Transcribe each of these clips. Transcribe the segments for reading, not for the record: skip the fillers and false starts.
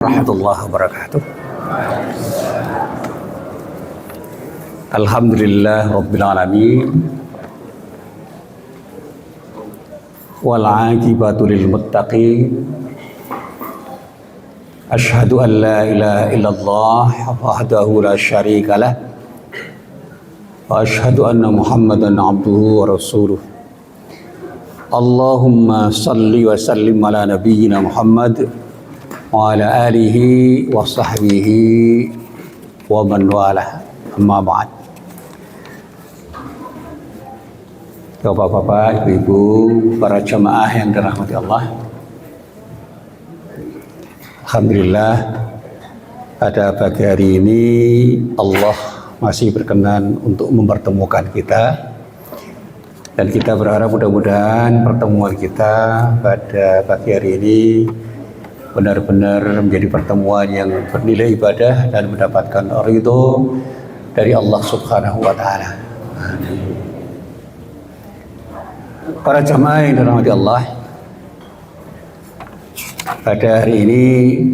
warahmatullahi wabarakatuh. Alhamdulillah rabbil alamin wal aqibatu lil muttaqin. Asyhadu an la ilaha illallah wahdahu la syarika lah wa asyhadu anna Muhammadan abduhu wa rasuluh. Allahumma salli wa sallim ala nabiyyina Muhammad wa ala alihi wa sahbihi wa man walah. Amma ba'd. Bapak-bapak, ibu-ibu, para jamaah yang dirahmati Allah. Alhamdulillah, pada pagi hari ini Allah masih berkenan untuk mempertemukan kita. Dan kita berharap mudah-mudahan pertemuan kita pada pagi hari ini benar-benar menjadi pertemuan yang bernilai ibadah dan mendapatkan ridho dari Allah Subhanahu wa Ta'ala. Para jamaah yang dirahmati Allah, pada hari ini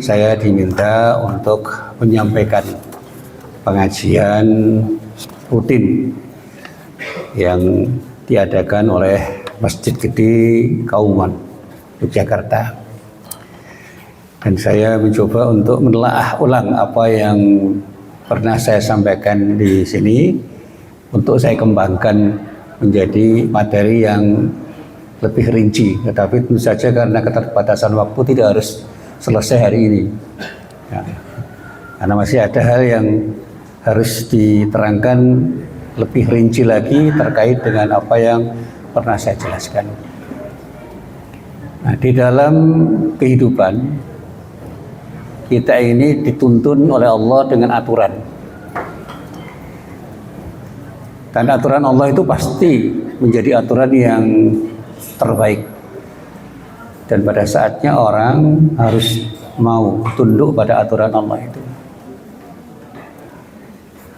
saya diminta untuk menyampaikan pengajian rutin yang diadakan oleh Masjid Gede Kauman Yogyakarta. Dan saya mencoba untuk menelaah ulang apa yang pernah saya sampaikan di sini untuk saya kembangkan menjadi materi yang lebih rinci. Tetapi tentu saja karena keterbatasan waktu tidak harus selesai hari ini. Ya. Karena masih ada hal yang harus diterangkan lebih rinci lagi terkait dengan apa yang pernah saya jelaskan. Nah, di dalam kehidupan kita ini dituntun oleh Allah dengan aturan. Dan aturan Allah itu pasti menjadi aturan yang terbaik. Dan pada saatnya orang harus mau tunduk pada aturan Allah itu.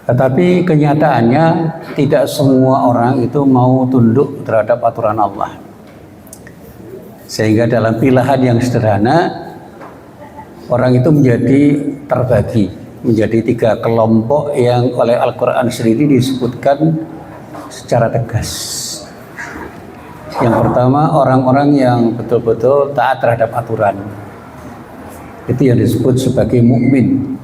Tetapi kenyataannya tidak semua orang itu mau tunduk terhadap aturan Allah. Sehingga dalam pilihan yang sederhana, orang itu menjadi terbagi menjadi 3 kelompok yang oleh Al-Quran sendiri disebutkan secara tegas. Yang pertama, orang-orang yang betul-betul taat terhadap aturan. Itu yang disebut sebagai mukmin.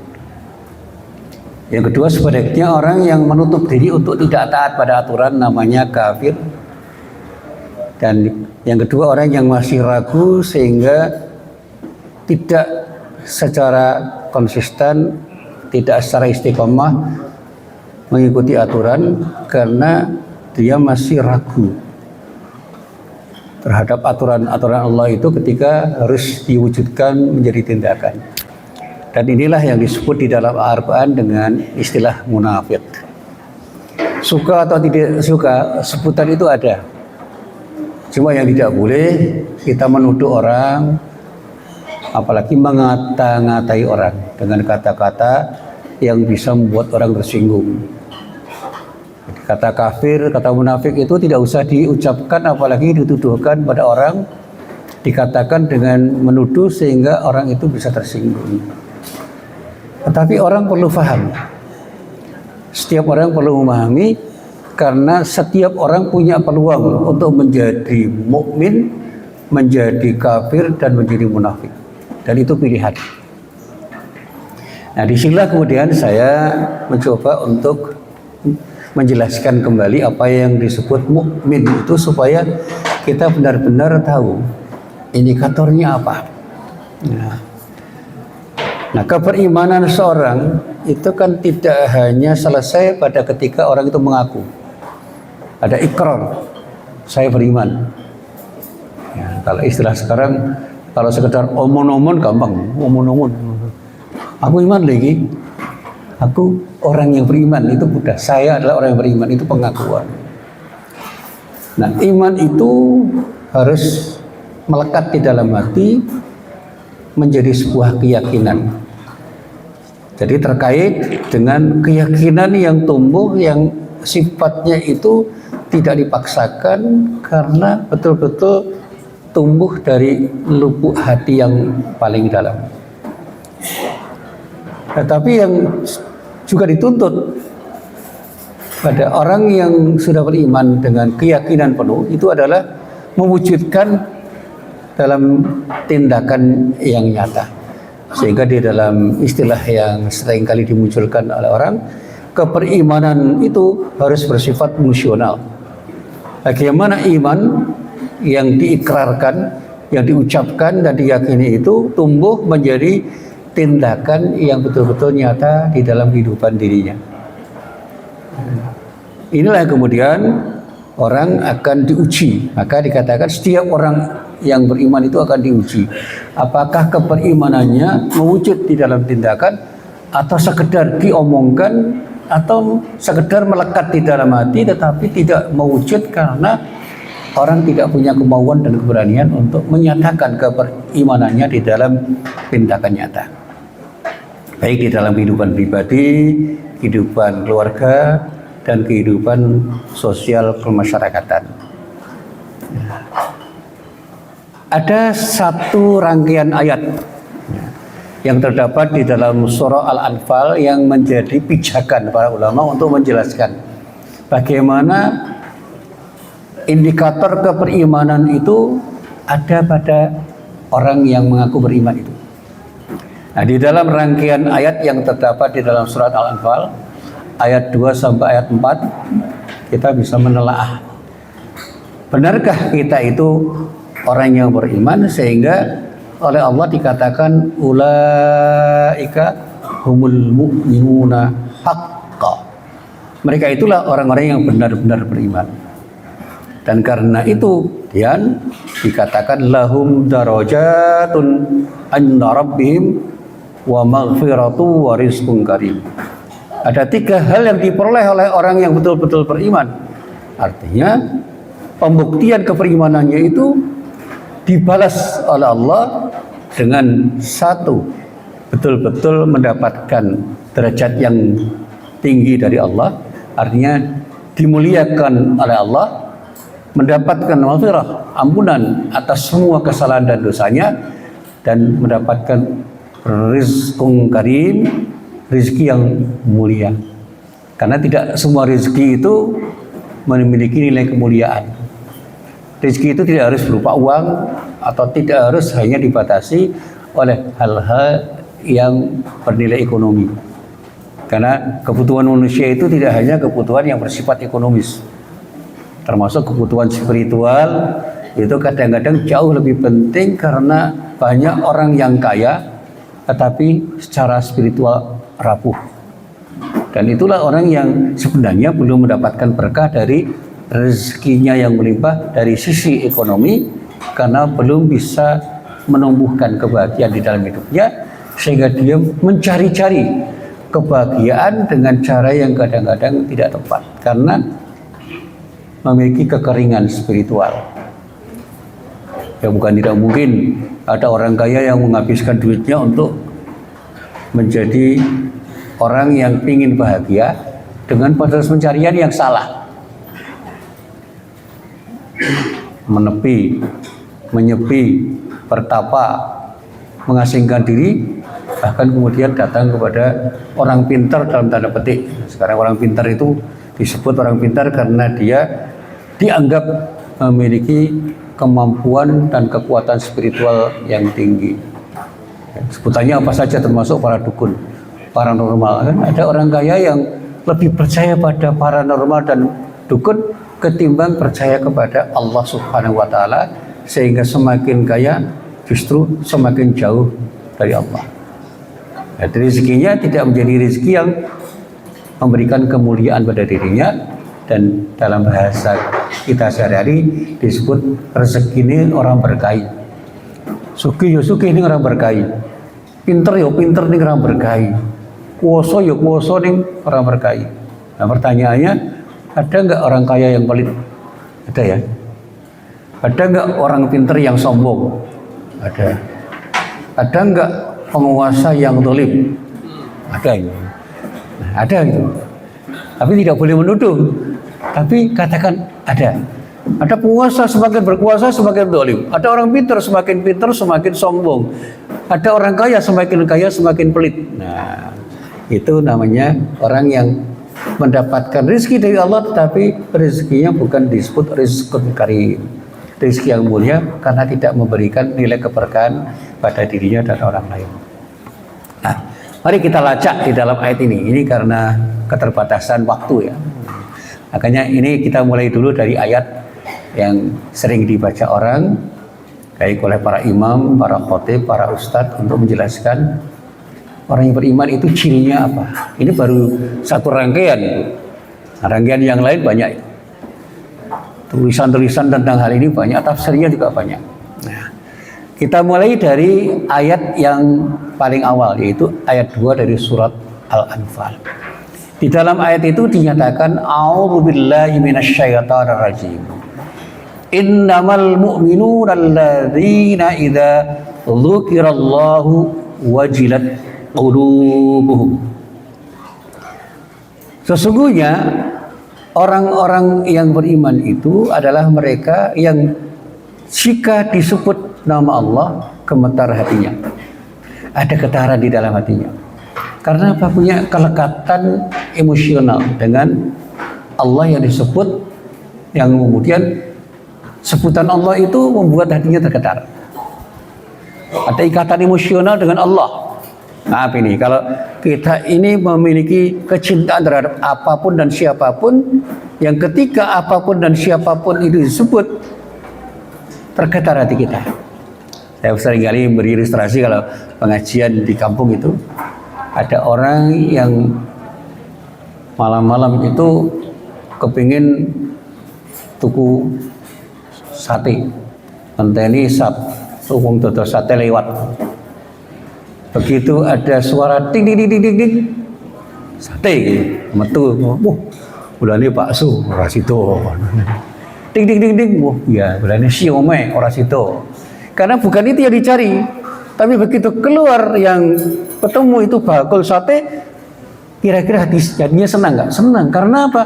Yang kedua, sebaliknya orang yang menutup diri untuk tidak taat pada aturan, namanya kafir. Dan yang kedua, orang yang masih ragu sehingga tidak secara konsisten, tidak secara istiqomah mengikuti aturan karena dia masih ragu terhadap aturan-aturan Allah itu ketika harus diwujudkan menjadi tindakan. Dan inilah yang disebut di dalam Al-Quran dengan istilah munafik. Suka atau tidak suka, sebutan itu ada. Cuma yang tidak boleh kita menuduh orang, apalagi mengata-ngatai orang dengan kata-kata yang bisa membuat orang tersinggung. Jadi kata kafir, kata munafik itu tidak usah diucapkan, apalagi dituduhkan pada orang, dikatakan dengan menuduh sehingga orang itu bisa tersinggung. Tetapi orang perlu paham, setiap orang perlu memahami, karena setiap orang punya peluang untuk menjadi mukmin, menjadi kafir, dan menjadi munafik. Dan itu pilihan. Nah, disinilah kemudian saya mencoba untuk menjelaskan kembali apa yang disebut mukmin itu supaya kita benar-benar tahu indikatornya apa. Nah, keberimanan seorang itu kan tidak hanya selesai pada ketika orang itu mengaku. Ada ikrar, saya beriman. Ya, kalau istilah sekarang, kalau sekedar omon-omon gampang, omon-omon. Aku iman lagi, aku orang yang beriman, itu mudah. Saya adalah orang yang beriman, itu pengakuan. Nah, iman itu harus melekat di dalam hati, menjadi sebuah keyakinan. Jadi terkait dengan keyakinan yang tumbuh, yang sifatnya itu tidak dipaksakan karena betul-betul tumbuh dari lubuk hati yang paling dalam. Tetapi yang juga dituntut pada orang yang sudah beriman dengan keyakinan penuh itu adalah mewujudkan dalam tindakan yang nyata. Sehingga di dalam istilah yang seringkali dimunculkan oleh orang, keperimanan itu harus bersifat emosional. Bagaimana iman yang diikrarkan, yang diucapkan dan diyakini itu tumbuh menjadi tindakan yang betul-betul nyata di dalam kehidupan dirinya. Inilah kemudian orang akan diuji. Maka dikatakan setiap orang yang beriman itu akan diuji. Apakah keperimanannya mewujud di dalam tindakan atau sekedar diomongkan atau sekedar melekat di dalam hati tetapi tidak mewujud karena orang tidak punya kemauan dan keberanian untuk menyatakan keperimanannya di dalam tindakan nyata. Baik di dalam kehidupan pribadi, kehidupan keluarga, dan kehidupan sosial kemasyarakatan. Ada satu rangkaian ayat yang terdapat di dalam surah Al-Anfal yang menjadi pijakan para ulama untuk menjelaskan bagaimana indikator keperimanan itu ada pada orang yang mengaku beriman itu. Nah, di dalam rangkaian ayat yang terdapat di dalam surat Al-Anfal ayat 2 sampai ayat 4 kita bisa menelaah, benarkah kita itu orang yang beriman sehingga oleh Allah dikatakan ulaika humul mu'minuna haqqa. Mereka itulah orang-orang yang benar-benar beriman. Dan karena itu dikatakan lahum darajatun inda rabbihim wa maghfiratu wa rizqun karim. Ada 3 hal yang diperoleh oleh orang yang betul-betul beriman. Artinya pembuktian keperimanannya itu dibalas oleh Allah dengan 1, betul-betul mendapatkan derajat yang tinggi dari Allah, artinya dimuliakan oleh Allah, mendapatkan maghfirah, ampunan atas semua kesalahan dan dosanya, dan mendapatkan rizqun karim, rezeki yang mulia. Karena tidak semua rezeki itu memiliki nilai kemuliaan. Rezeki itu tidak harus berupa uang atau tidak harus hanya dibatasi oleh hal-hal yang bernilai ekonomi. Karena kebutuhan manusia itu tidak hanya kebutuhan yang bersifat ekonomis, termasuk kebutuhan spiritual itu kadang-kadang jauh lebih penting karena banyak orang yang kaya tetapi secara spiritual rapuh. Dan itulah orang yang sebenarnya belum mendapatkan berkah dari rezekinya yang melimpah dari sisi ekonomi karena belum bisa menumbuhkan kebahagiaan di dalam hidupnya, sehingga dia mencari-cari kebahagiaan dengan cara yang kadang-kadang tidak tepat karena memiliki kekeringan spiritual. Ya bukan tidak mungkin ada orang kaya yang menghabiskan duitnya untuk menjadi orang yang ingin bahagia dengan proses pencarian yang salah. Menepi, menyepi, bertapa, mengasingkan diri, bahkan kemudian datang kepada orang pintar dalam tanda petik. Sekarang orang pintar itu disebut orang pintar karena dia dianggap memiliki kemampuan dan kekuatan spiritual yang tinggi. Sebutannya apa saja termasuk para dukun, paranormal. Kan ada orang kaya yang lebih percaya pada paranormal dan dukun ketimbang percaya kepada Allah Subhanahu wa taala, sehingga semakin kaya justru semakin jauh dari Allah. Jadi rezekinya tidak menjadi rezeki yang memberikan kemuliaan pada dirinya, dan dalam bahasa kita sehari-hari disebut rezeki ini orang berkahi. Sugih ya sugih ini orang berkahi. Pinter ya pinter ini orang berkahi. Kuoso ya kuoso ini orang berkahi. Nah pertanyaannya, ada nggak orang kaya yang pelit? Ada ya. Ada nggak orang pinter yang sombong? Ada. Ada nggak penguasa yang zalim? Ada itu. Nah, ada itu. Tapi tidak boleh menuduh. Tapi katakan ada. Ada penguasa semakin berkuasa semakin zalim. Ada orang pintar semakin sombong. Ada orang kaya semakin pelit. Nah, itu namanya orang yang mendapatkan rezeki dari Allah, tetapi rezekinya bukan disebut rizqun karim, rezeki yang mulia, karena tidak memberikan nilai keberkahan pada dirinya dan orang lain. Nah, mari kita lacak di dalam ayat ini. Ini karena keterbatasan waktu ya. Makanya ini kita mulai dulu dari ayat yang sering dibaca orang, baik oleh para imam, para khotib, para ustadz, untuk menjelaskan orang yang beriman itu cirinya apa. Ini baru satu rangkaian. Nah, rangkaian yang lain banyak. Tulisan-tulisan tentang hal ini banyak, tafsirnya juga banyak. Nah, kita mulai dari ayat yang paling awal, yaitu ayat 2 dari surat Al-Anfal. Di dalam ayat itu dinyatakan, A'udzubillahi minasyaitonir rajim. Innamal mu'minuna alladzina idza dzukirallahu wajilat qulubuhum. Sesungguhnya orang-orang yang beriman itu adalah mereka yang jika disebut nama Allah gemetar hatinya. Ada getaran di dalam hatinya. Karena apa? Punya kelekatan emosional dengan Allah yang disebut, yang kemudian sebutan Allah itu membuat hatinya tergetar. Ada ikatan emosional dengan Allah. Nah, ini kalau kita ini memiliki kecintaan terhadap apapun dan siapapun, yang ketika apapun dan siapapun itu disebut, tergetar hati kita. Saya sering kali beri ilustrasi kalau pengajian di kampung itu, ada orang yang malam-malam itu kepingin tuku sate, ngenteni wong dodol sate lewat. Begitu ada suara ting ting ting ting ting, sate metu, bulane bakso ora sida. Ting ting ting ting, ya bulane siomay ora sida. Karena bukan itu yang dicari, tapi begitu keluar yang ketemu itu bakul sate, kira-kira hatinya senang nggak? Senang. Karena apa?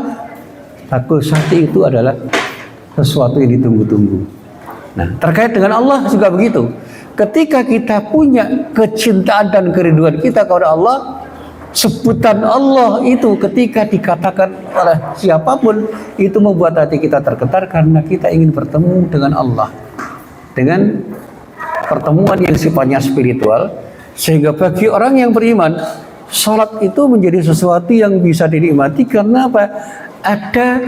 Bakul sate itu adalah sesuatu yang ditunggu-tunggu. Nah, terkait dengan Allah juga begitu. Ketika kita punya kecintaan dan kerinduan kita kepada Allah, sebutan Allah itu ketika dikatakan oleh siapapun, itu membuat hati kita tergetar karena kita ingin bertemu dengan Allah. Dengan pertemuan yang sifatnya spiritual, sehingga bagi orang yang beriman, sholat itu menjadi sesuatu yang bisa dinikmati karena apa? Ada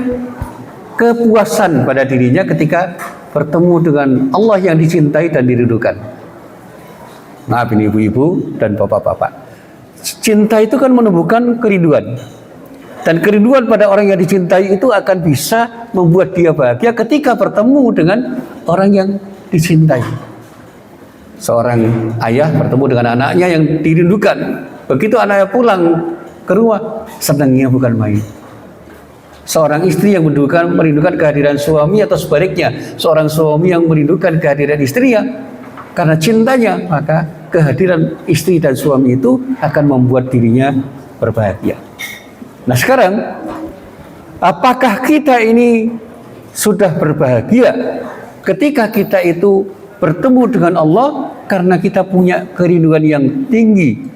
kepuasan pada dirinya ketika bertemu dengan Allah yang dicintai dan dirindukan. Maaf ini ibu-ibu dan bapak-bapak. Cinta itu kan menumbuhkan kerinduan. Dan kerinduan pada orang yang dicintai itu akan bisa membuat dia bahagia ketika bertemu dengan orang yang dicintai. Seorang ayah bertemu dengan anaknya yang dirindukan. Begitu anaknya pulang ke rumah, senangnya bukan main. Seorang istri yang merindukan kehadiran suami atau sebaliknya, seorang suami yang merindukan kehadiran istrinya karena cintanya, maka kehadiran istri dan suami itu akan membuat dirinya berbahagia. Nah sekarang, apakah kita ini sudah berbahagia ketika kita itu bertemu dengan Allah karena kita punya kerinduan yang tinggi,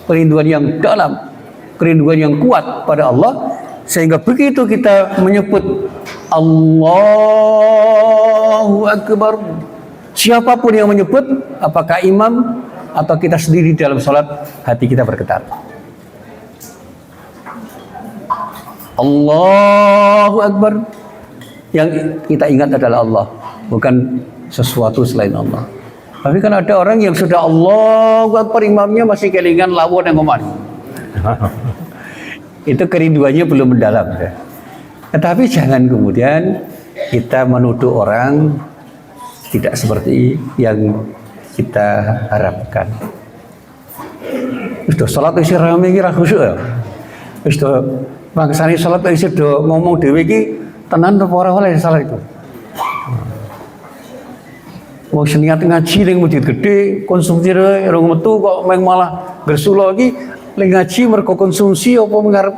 kerinduan yang dalam, kerinduan yang kuat pada Allah, sehingga begitu kita menyebut Allahu Akbar, siapapun yang menyebut, apakah imam atau kita sendiri dalam sholat, hati kita bergetar. Allahu Akbar, yang kita ingat adalah Allah, bukan sesuatu selain Allah. Tapi kan ada orang yang sudah Allahu Akbar, imamnya masih kelingan lawon yang ngomong. Itu kerinduannya belum mendalam. Tetapi jangan kemudian kita menuduh orang tidak seperti yang kita harapkan. Sudah sholat isi rame kira khusyuk ya. Sudah bangsane sholat isi do ngomong dewe iki tenan apa ora oleh salah itu. Wong seniat ngaji ning masjid gede, konsumsi rong metu kok malah gersula iki ning ngaji mergo konsumsi apa ngarep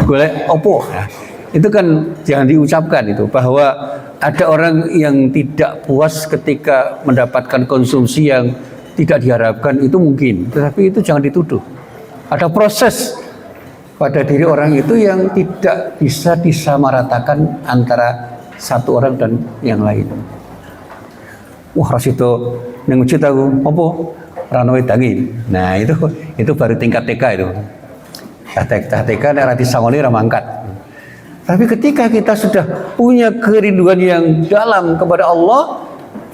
golek apa. Itu kan jangan diucapkan itu, bahwa ada orang yang tidak puas ketika mendapatkan konsumsi yang tidak diharapkan, itu mungkin, tetapi itu jangan dituduh. Ada proses pada diri orang itu yang tidak bisa disamaratakan antara satu orang dan yang lain. Wah, rasito nengucit aku, apa? Ranowe tangi. Nah, itu baru tingkat TK itu. TK nanti sangoni ramangkat. Tapi ketika kita sudah punya kerinduan yang dalam kepada Allah,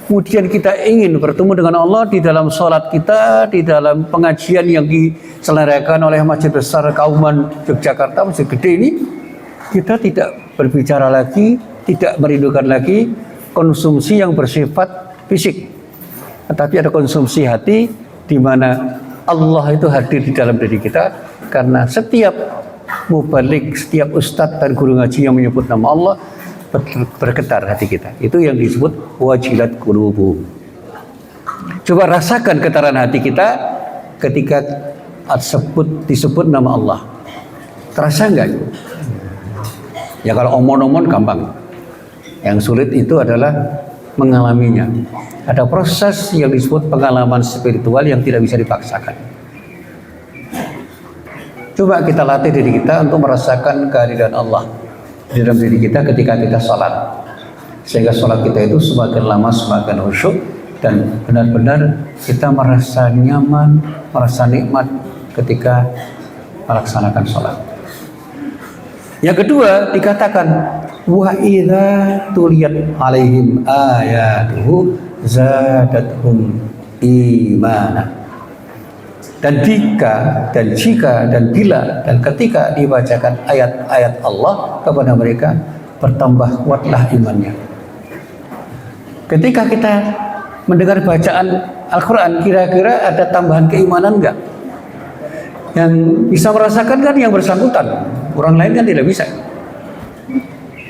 kemudian kita ingin bertemu dengan Allah di dalam sholat kita, di dalam pengajian yang diselenggarakan oleh Masjid Besar Kauman Yogyakarta, Masjid Gede ini, kita tidak berbicara lagi, tidak merindukan lagi konsumsi yang bersifat fisik, tetapi ada konsumsi hati di mana Allah itu hadir di dalam diri kita, karena setiap mubalik, setiap ustadz dan guru ngaji yang menyebut nama Allah, bergetar hati kita. Itu yang disebut wajilat qulubuhum. Coba rasakan getaran hati kita ketika disebut nama Allah. Terasa enggak? Ya kalau omon-omon gampang. Yang sulit itu adalah mengalaminya. Ada proses yang disebut pengalaman spiritual yang tidak bisa dipaksakan. Coba kita latih diri kita untuk merasakan kehadiran Allah di dalam diri kita ketika kita sholat, sehingga sholat kita itu semakin lama semakin khusyuk dan benar-benar kita merasa nyaman, merasa nikmat ketika melaksanakan sholat. Yang kedua dikatakan wa idza tuliyat alaihim ayatuhu zadatuhum imana. Dan jika dan bila dan ketika dibacakan ayat-ayat Allah kepada mereka, bertambah kuatlah imannya. Ketika kita mendengar bacaan Al-Quran, kira-kira ada tambahan keimanan enggak? Yang bisa merasakan kan yang bersangkutan, orang lain kan tidak bisa.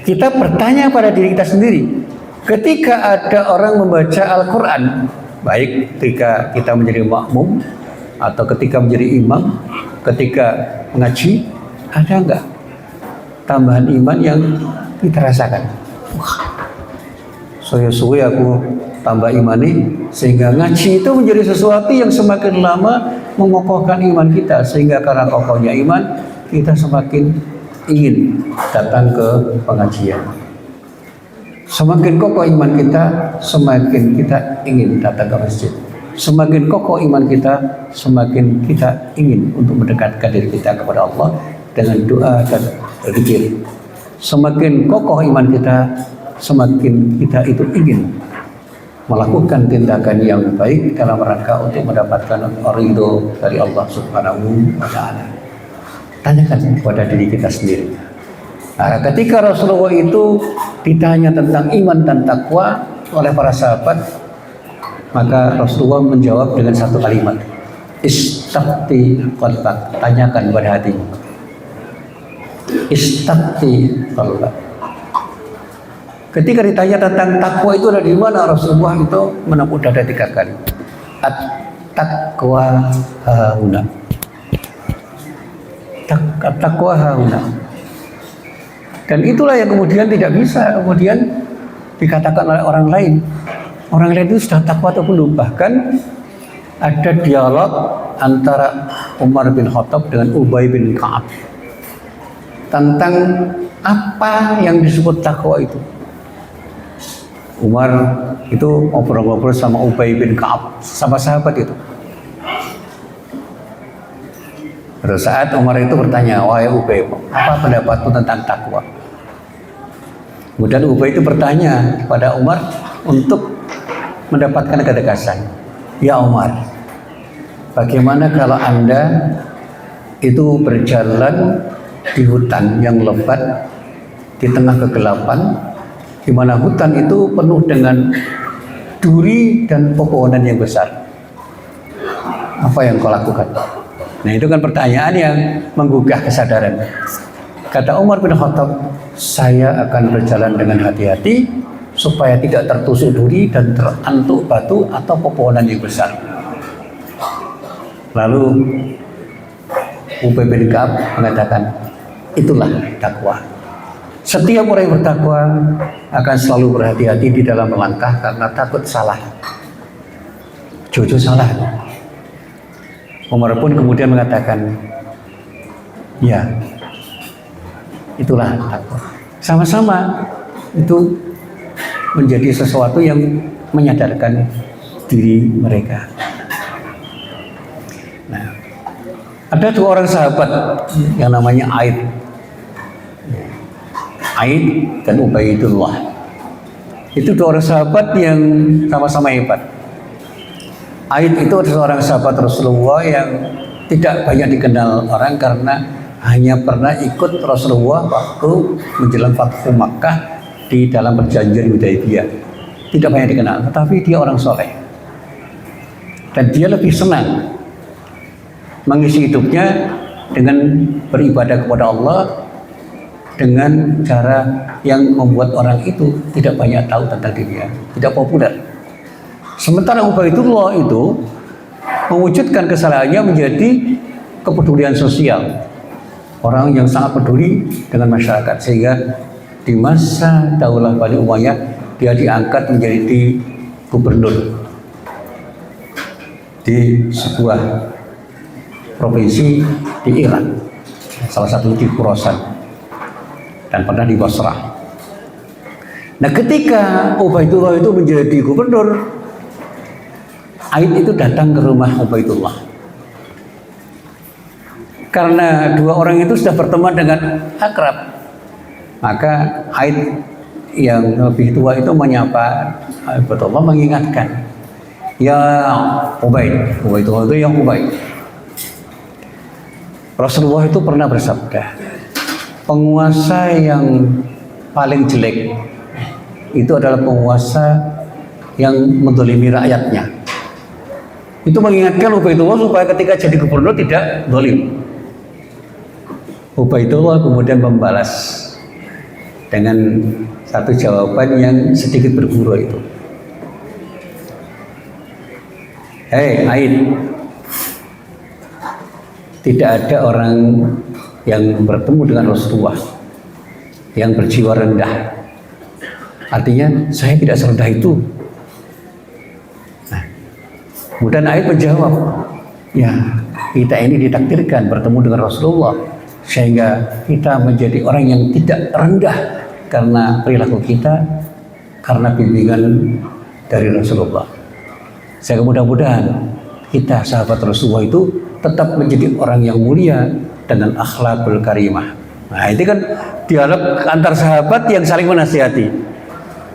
Kita bertanya pada diri kita sendiri, ketika ada orang membaca Al-Quran, baik ketika kita menjadi makmum atau ketika menjadi imam, ketika mengaji, ada enggak tambahan iman yang kita rasakan? Wah, suwe-suwe aku tambah iman ini, sehingga ngaji itu menjadi sesuatu yang semakin lama mengokohkan iman kita, sehingga karena kokohnya iman kita semakin ingin datang ke pengajian. Semakin kokoh iman kita, semakin kita ingin datang ke masjid. Semakin kokoh iman kita, semakin kita ingin untuk mendekatkan diri kita kepada Allah dengan doa dan zikir. Semakin kokoh iman kita, semakin kita itu ingin melakukan tindakan yang baik dalam rangka untuk mendapatkan ridho dari Allah Subhanahu wa Ta'ala. Tanyakan kepada diri kita sendiri. Nah, ketika Rasulullah itu ditanya tentang iman dan takwa oleh para sahabat, maka Rasulullah menjawab dengan satu kalimat, istafti qalbak, tanyakan pada hatimu. Istafti qalbak. Ketika ditanya tentang takwa itu ada di mana, Rasulullah itu menempuh dada 3 kali. At-taqwa hauna. At-taqwa hauna. Dan itulah yang kemudian tidak bisa kemudian dikatakan oleh orang lain. Orang lain itu sudah takwa atau belum. Bahkan ada dialog antara Umar bin Khattab dengan Ubay bin Ka'ab tentang apa yang disebut takwa itu. Umar itu ngobrol-ngobrol sama Ubay bin Ka'ab, sama sahabat itu. Pada saat Umar itu bertanya, wahai Ubay, apa pendapatmu tentang takwa? Kemudian Ubay itu bertanya kepada Umar untuk mendapatkan kedekatan. Ya Umar, bagaimana kalau Anda itu berjalan di hutan yang lebat di tengah kegelapan, di mana hutan itu penuh dengan duri dan pepohonan yang besar? Apa yang kau lakukan? Nah, itu kan pertanyaan yang menggugah kesadaran. Kata Umar bin Khattab, saya akan berjalan dengan hati-hati supaya tidak tertusuk duri dan terantuk batu atau pepohonan yang besar. Lalu Ubay bin Ka'ab mengatakan, itulah takwa. Setiap orang yang bertakwa akan selalu berhati-hati di dalam melangkah karena takut salah. Jojo salah. Umar pun kemudian mengatakan, ya, itulah takwa. Sama-sama itu menjadi sesuatu yang menyadarkan diri mereka. Nah, ada dua orang sahabat yang namanya Aid dan Ubaidullah. Itu dua orang sahabat yang sama-sama hebat. Aid itu adalah seorang sahabat Rasulullah yang tidak banyak dikenal orang karena hanya pernah ikut Rasulullah waktu menjelang Fathu Makkah di dalam perjanjian Hudaybiyah. Tidak banyak dikenal, tetapi dia orang soleh. Dan dia lebih senang mengisi hidupnya dengan beribadah kepada Allah dengan cara yang membuat orang itu tidak banyak tahu tentang dirinya, tidak populer. Sementara Ubaidullah itu mewujudkan kesalahannya menjadi kepedulian sosial, orang yang sangat peduli dengan masyarakat, sehingga di masa Daulah Bani Umayyah dia diangkat menjadi gubernur di sebuah provinsi di Iran, salah satu di Khurasan, dan pernah di Basrah. Nah, ketika Ubaidullah itu menjadi gubernur, Aid itu datang ke rumah Ubaidullah. Karena dua orang itu sudah berteman dengan akrab, maka Aid yang lebih tua itu menyapa Ubaidullah, mengingatkan, ya Ubaidullah itu yang Ubaid. Rasulullah itu pernah bersabda, penguasa yang paling jelek itu adalah penguasa yang menzalimi rakyatnya. Itu mengingatkan Ubaidullah supaya ketika jadi gubernur tidak zalim. Ubaidullah kemudian membalas dengan satu jawaban yang sedikit bergurau itu. Hei Aid, tidak ada orang yang bertemu dengan Rasulullah yang berjiwa rendah. Artinya saya tidak serendah itu. Nah, kemudian Aid menjawab, ya kita ini ditakdirkan bertemu dengan Rasulullah sehingga kita menjadi orang yang tidak rendah karena perilaku kita, karena bimbingan dari Rasulullah. Saya mudah-mudahan kita sahabat Rasulullah itu tetap menjadi orang yang mulia dengan akhlakul karimah. Nah, itu kan dialog antar sahabat yang saling menasihati.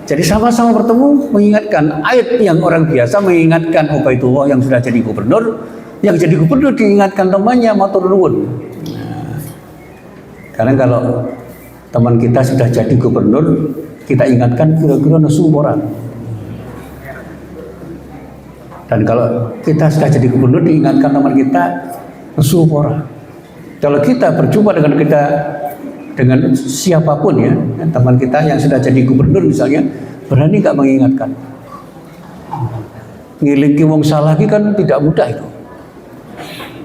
Jadi sama-sama bertemu mengingatkan. Aid yang orang biasa mengingatkan Ubaidullah yang sudah jadi gubernur, yang jadi gubernur diingatkan temannya matur nuwun. Nah, karena kalau teman kita sudah jadi gubernur, kita ingatkan kira-kira nesu orang. Dan kalau kita sudah jadi gubernur diingatkan teman kita nesu orang. Kalau kita berjumpa dengan siapapun ya, teman kita yang sudah jadi gubernur misalnya, berani nggak mengingatkan? Ngilingi wong salah lagi kan tidak mudah itu.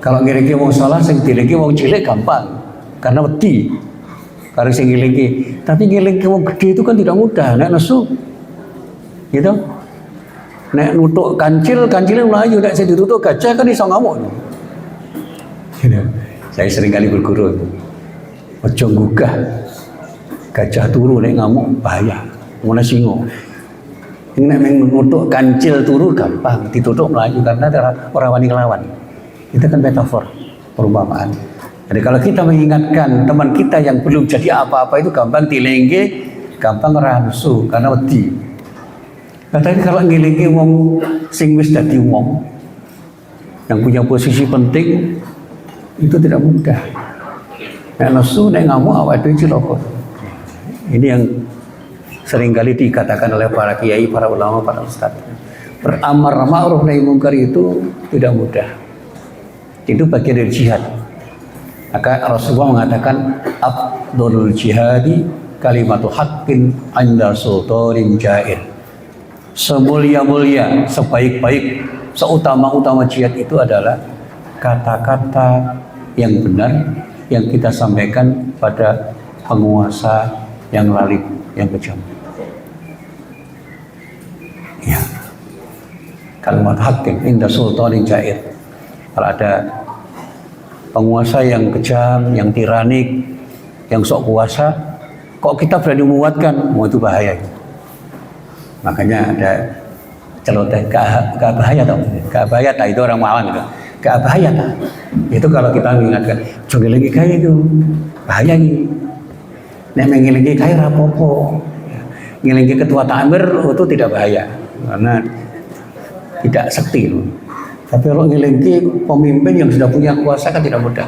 Kalau ngilingi wong salah, sing dilingi wong cilik gampang, karena wedi. Karena sing ngilingi, tapi ngilingi wong gede itu kan tidak mudah. Nek nesu, gitu. Nek nutuk kancilnya melayu, nek saya ditutuk gajah kan iso ngamuk. Gitu. Saya sering kali berguru itu. Ojo gugah gajah turu nek ngamuk bahaya. Ngono singo. Nek nutuk kancil turu gampang, ditutuk melayu karena ora wani nglawan. Itu kan metafor, perumpamaan. Jadi kalau kita mengingatkan teman kita yang belum jadi apa-apa itu gampang dilengge, gampang ransu karena wedi. Tapi kalau ngilingi wong sing wis dadi wong yang punya posisi penting itu tidak mudah. Nek nesu nek ngamuk awake dhewe cilaka. Ini yang seringkali dikatakan oleh para kiai, para ulama, para ustadz. Beramar ma'ruf nahi munkar itu tidak mudah. Itu bagian dari jihad. Maka Rasulullah mengatakan afdhalul jihadi kalimatu haqqin 'inda sultanin ja'ir. Semulia-mulia, sebaik-baik, seutama-utama jihad itu adalah kata-kata yang benar yang kita sampaikan pada penguasa yang lalim, yang kejam. Ya. Kalimat hakim inda sultanin jair. Kalau ada penguasa yang kejam, yang tiranik, yang sok kuasa, kok kita berani menguatkan, mau itu bahaya. Makanya ada celoteh, gak bahaya tau, gak bahaya tak, itu orang Malang gitu. Gak bahaya tak, itu kalau kita mengingatkan, jangan lagi kayak itu, bahaya ini. Nek mengilingi kayak rapopo, ngilingi ketua takmir itu tidak bahaya, karena tidak sakti. Tapi kalau ngilingi pemimpin yang sudah punya kuasa kan tidak mudah.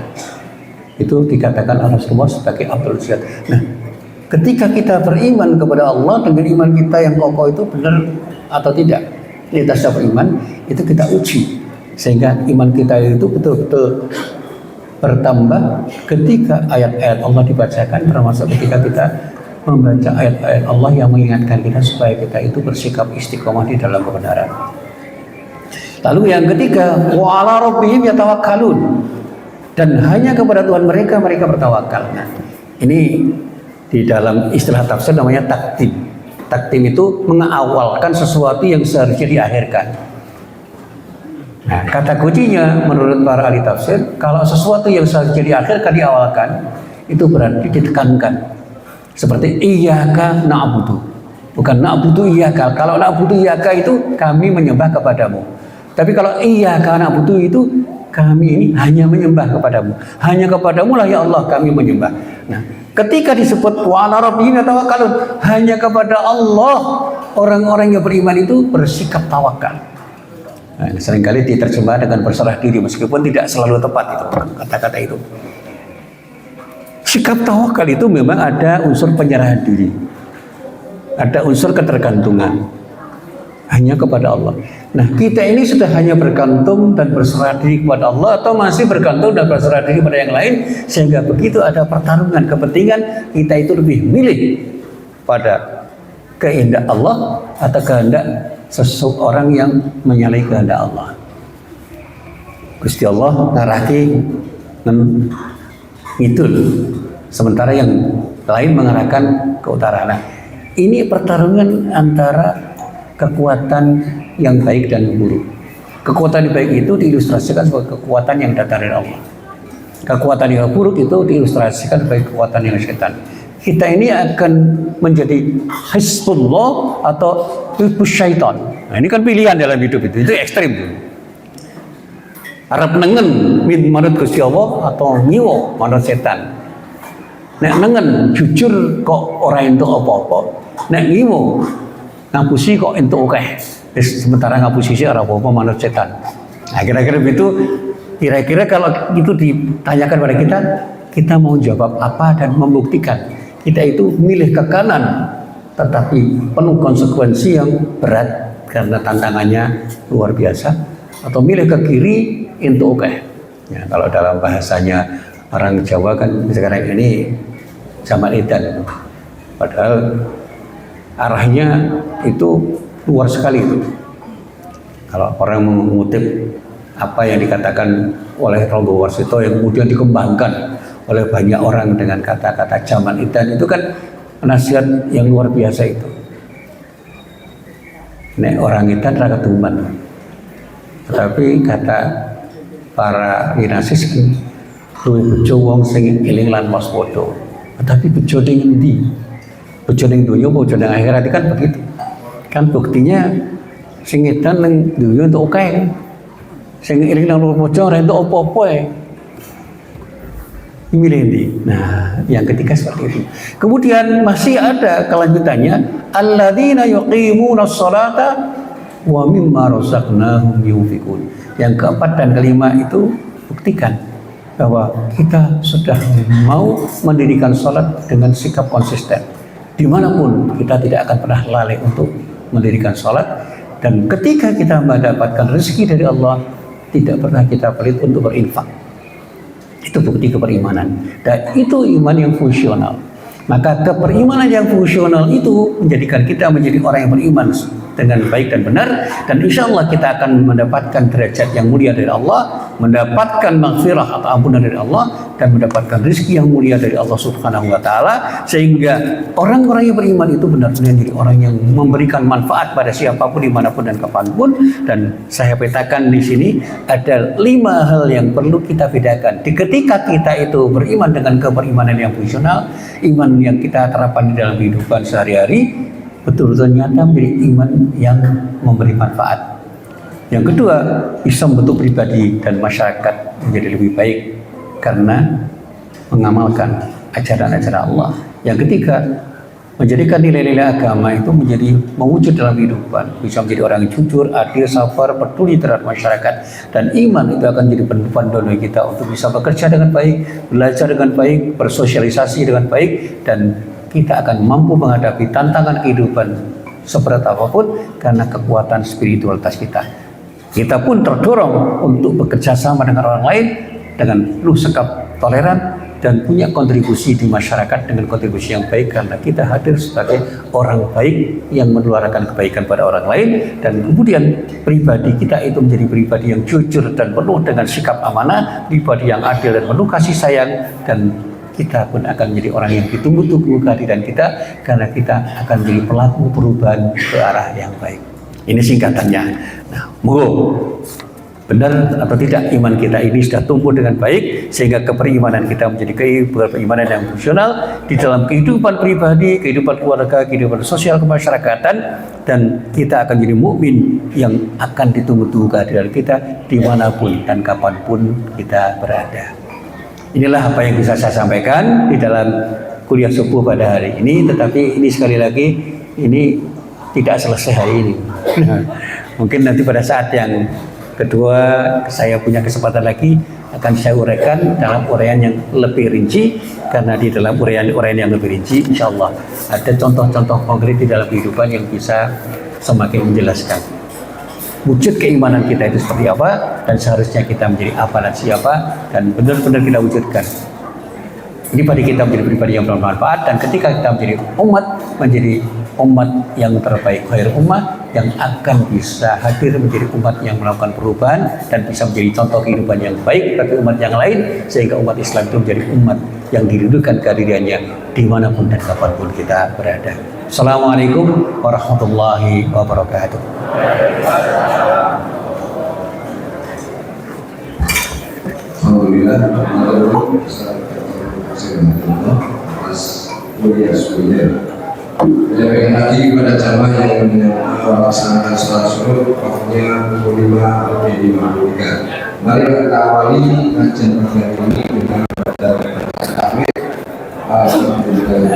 Itu dikatakan Rasulullah sebagai Abdul Jihad. Nah, ketika kita beriman kepada Allah dengan iman kita yang kokoh itu benar atau tidak, kita sudah beriman, itu kita uji sehingga iman kita itu betul-betul bertambah ketika ayat-ayat Allah dibacakan, termasuk ketika kita membaca ayat-ayat Allah yang mengingatkan kita supaya kita itu bersikap istiqomah di dalam kebenaran. Lalu yang ketiga, wa ala rabbihim yatawakkalun, dan hanya kepada Tuhan mereka bertawakal. Nah, ini di dalam istilah tafsir namanya taktim. Taktim itu mengawalkan sesuatu yang seharusnya diakhirkan. Nah, kata kuncinya menurut para ahli tafsir, kalau sesuatu yang seharusnya diakhirkan diawalkan, itu berarti ditekankan. Seperti iyyaka na'budu. Bukan na'budu iyyaka. Kalau na'budu iyyaka itu kami menyembah kepadamu. Tapi kalau iyyaka na'budu itu kami ini hanya menyembah kepadamu. Hanya kepadamu lah ya Allah kami menyembah. Nah, ketika disebut wa 'ala rabbihim yatawakkalun, hanya kepada Allah orang-orang yang beriman itu bersikap tawakal. Nah, seringkali diterjemah dengan berserah diri, meskipun tidak selalu tepat itu kata-kata itu. Sikap tawakal itu memang ada unsur penyerahan diri, ada unsur ketergantungan hanya kepada Allah. Nah, kita ini sudah hanya bergantung dan berserah diri kepada Allah, atau masih bergantung dan berserah diri pada yang lain, sehingga begitu ada pertarungan kepentingan, kita itu lebih milih pada kehendak Allah atau kehendak seseorang yang menyalahi kehendak Allah. Gusti Allah ngarahke ngidul, sementara yang lain mengarahkan ke utara. Nah, ini pertarungan antara kekuatan yang baik dan buruk. Kekuatan yang baik itu diilustrasikan sebagai kekuatan yang datang dari Allah. Kekuatan yang buruk itu diilustrasikan sebagai kekuatan yang setan. Kita ini akan menjadi Hizbullah atau Hizbus Syaitan. Nah, ini kan pilihan dalam hidup itu ekstrim tuh. Arab nengen manut Gusti Allah atau ngiwo manut setan. Nek nengen jujur kok orang entuk apa-apa. Nek ngiwo ngapusi kok entuk akeh. Sementara ngapusi sih ora apa-apa manut setan. Nah, kira-kira begitu. Kira-kira kalau itu ditanyakan pada kita, kita mau jawab apa dan membuktikan kita itu milih ke kanan, tetapi penuh konsekuensi yang berat karena tantangannya luar biasa, atau milih ke kiri untuk oke. Ya, kalau dalam bahasanya orang Jawa kan sekarang ini zaman edan, padahal arahnya itu luar sekali itu. Kalau orang mengutip apa yang dikatakan oleh Rogo Warsito yang kemudian dikembangkan oleh banyak orang dengan kata-kata zaman edan, itu kan nasihat yang luar biasa itu. Nek orang edan ra keduman. Tetapi kata para winasis kan luwih bejo wong sing eling lan waspada. Tetapi bejo ning endi? Bejo ning donya apa bejo ning akhirat kan begitu. Kan buktinya sing edan ning donya entuk akeh kan. Sing eling lan waspada ora entuk apa-apa ae. Milih endi? Nah, yang ketiga seperti itu. Kemudian masih ada kelanjutannya, alladzina yuqimunas sholata wa mimma razaqnahum yunfiqun. Yang keempat dan kelima itu buktikan bahwa kita sudah mau mendirikan sholat dengan sikap konsisten. Dimanapun kita tidak akan pernah lalai untuk mendirikan sholat, dan ketika kita mendapatkan rezeki dari Allah, tidak pernah kita pelit untuk berinfak. Itu bukti keperimanan, dan itu iman yang fungsional. Maka keperimanan yang fungsional itu menjadikan kita menjadi orang yang beriman dengan baik dan benar, dan insya Allah kita akan mendapatkan derajat yang mulia dari Allah, mendapatkan maghfirah atau ampunan dari Allah, dan mendapatkan rezeki yang mulia dari Allah Subhanahu wa taala, sehingga orang-orang yang beriman itu benar-benar menjadi orang yang memberikan manfaat pada siapapun, dimanapun dan kapanpun. Dan saya petakan di sini ada 5 hal yang perlu kita bedakan ketika kita itu beriman dengan keberimanan yang fungsional, iman yang kita terapkan di dalam kehidupan sehari-hari, betul-betul nyata menjadi iman yang memberi manfaat. Yang kedua, bisa membentuk pribadi dan masyarakat menjadi lebih baik karena mengamalkan ajaran-ajaran Allah. Yang ketiga, menjadikan nilai-nilai agama itu menjadi mewujud dalam kehidupan, bisa menjadi orang yang jujur, adil, sabar, peduli terhadap masyarakat. Dan iman itu akan jadi panduan bagi kita untuk bisa bekerja dengan baik, belajar dengan baik, bersosialisasi dengan baik, dan kita akan mampu menghadapi tantangan kehidupan seberat apapun karena kekuatan spiritualitas kita. Kita pun terdorong untuk bekerja sama dengan orang lain dengan penuh sikap toleran dan punya kontribusi di masyarakat dengan kontribusi yang baik, karena kita hadir sebagai orang baik yang menularkan kebaikan pada orang lain. Dan kemudian pribadi kita itu menjadi pribadi yang jujur dan penuh dengan sikap amanah, pribadi yang adil dan penuh kasih sayang, dan kita pun akan menjadi orang yang ditunggu-tunggu kehadiran kita, karena kita akan menjadi pelaku perubahan ke arah yang baik. Ini singkatannya. Nah, moga benar atau tidak iman kita ini sudah tumbuh dengan baik, sehingga keperimanan kita menjadi keperimanan yang fungsional di dalam kehidupan pribadi, kehidupan keluarga, kehidupan sosial kemasyarakatan, dan kita akan jadi mukmin yang akan ditunggu-tunggu kehadiran kita dimanapun dan kapanpun kita berada. Inilah apa yang bisa saya sampaikan di dalam kuliah subuh pada hari ini. Tetapi ini sekali lagi, ini tidak selesai hari ini. Mungkin nanti pada saat yang kedua saya punya kesempatan lagi akan saya uraikan dalam uraian yang lebih rinci, karena di dalam uraian yang lebih rinci insya Allah ada contoh-contoh konkret di dalam kehidupan yang bisa semakin menjelaskan wujud keimanan kita itu seperti apa, dan seharusnya kita menjadi apa dan siapa, dan benar-benar kita wujudkan. Ini pada kita menjadi pribadi yang bermanfaat, dan ketika kita menjadi umat yang terbaik, khair ummah, yang akan bisa hadir menjadi umat yang melakukan perubahan dan bisa menjadi contoh kehidupan yang baik bagi umat yang lain, sehingga umat Islam itu menjadi umat yang dirindukan kehadirannya dimanapun dan kapanpun kita berada. Assalamualaikum warahmatullahi wabarakatuh. Alhamdulillah, Mas Mulia Subuhnya. Menyampaikan lagi kepada jamaah yang melaksanakan sholat subuh waktunya pukul 5:53. Mari kita awali kajian pagi ini dengan baca takbir. Alhamdulillah.